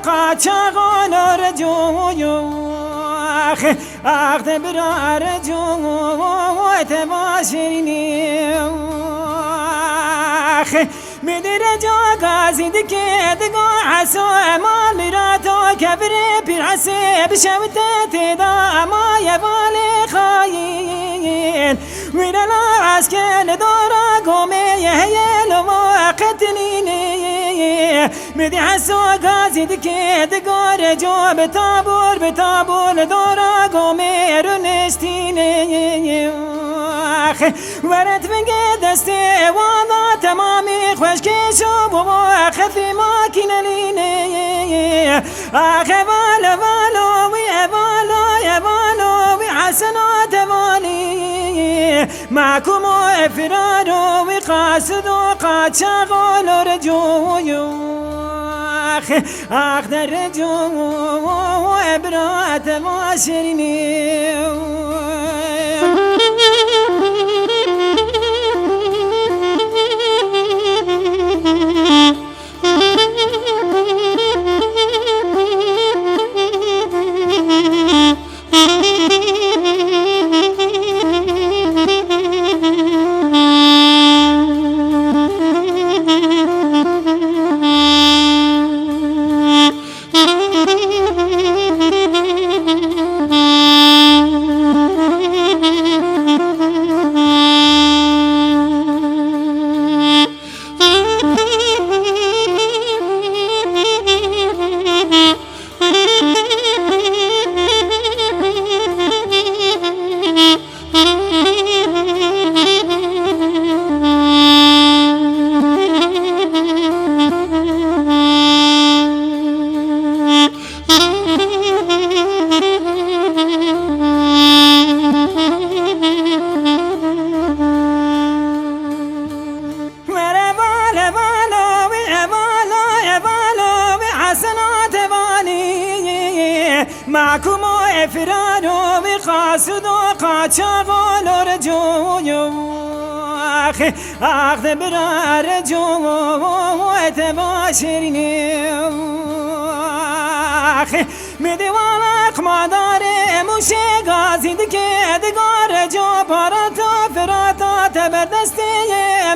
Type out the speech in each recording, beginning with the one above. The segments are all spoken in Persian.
قاچاقان رجوع آخد برا رجوع تباشرني مدير جو قازي دقو عسو مال مراتو كبري بالعسي بشوتة دا ما يبالي خاين وين لا عسكن دورا قومي يهيلو وقتنيني مدي عسو قازي دقو رجو بتابور دورا قومي رنشتيني ورد من دستي وانا تمامي خوش كيشو بوا خفي ماكينة ليني آخي بالو ويبالو وحسنات بالي معكم افراد وقاسد وقاد شغل رجوع آخ در رجوع وابرات ماشريني معكم افراد وقاسد وقاچاقان رجوع آخذ برا رجوع تباشرني مدوالك مدار موشي قازي دقار رجوع باراتا فراتا تبردستي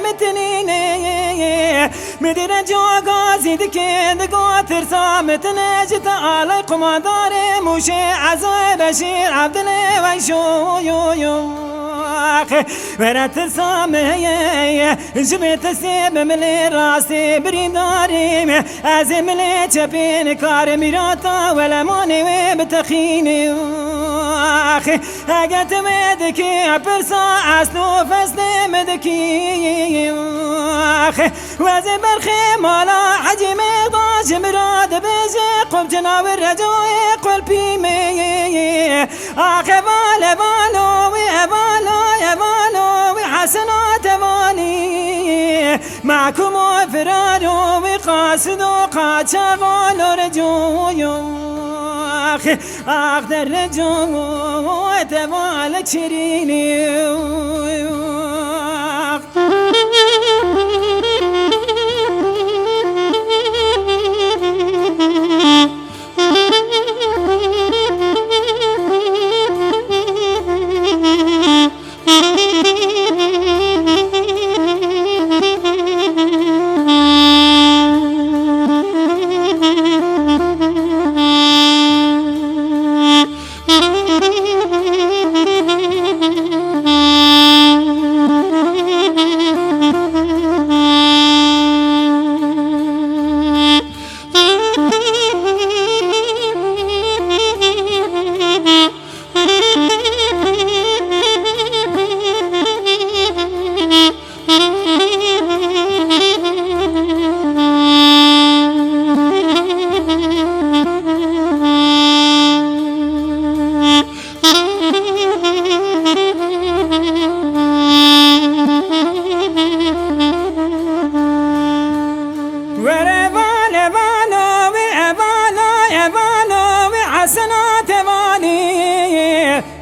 متنيني مدير جو قازي دقو ترسا متنجت على قمدار موشي عزوي بشير عبد الله ويشو ورا ترسا مهي جبت سيب ملي راسي بريداري ازم لي تشبين كار ميراتا ولا ماني بتخيني اگت مدكي برسا اسنو فسني مدكي وزي برخي مالا حجي مقضاش مراد بيجي قم جناب الرجوي قلبي مي بالو يبالو وحسنات بالي معكم افراد وقاسد وقاچاقان رجوع در رجوع تبالك شريني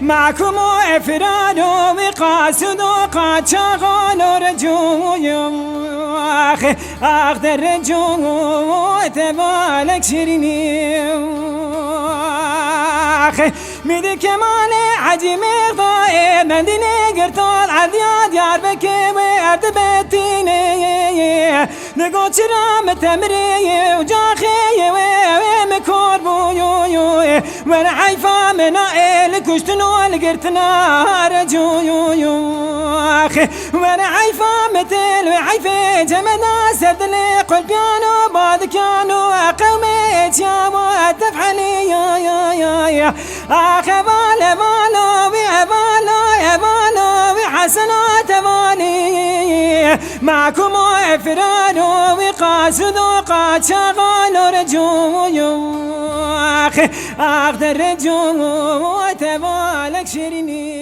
معكم وإفراد وقاسد وقد شغل رجوع أخذ رجوع تبالك شيريني ميدي كمان عجيب ضايع مدينة قرطال عدياد يار بكي وارد بتيني نقول شرام تمري وجاخي ومكور بويو وانا عيفا من عيل كشتنو لقرتنا رجويو وانا عيفا مثل وعيفي جمدا سدلي قل بيانو بعد كانوا قومي يا تفعلي يا أخي بالو وحسنات بالي معكم وإفراد وقاسد وقد شغل رجوع أخذ الرجوع تبالك شيريني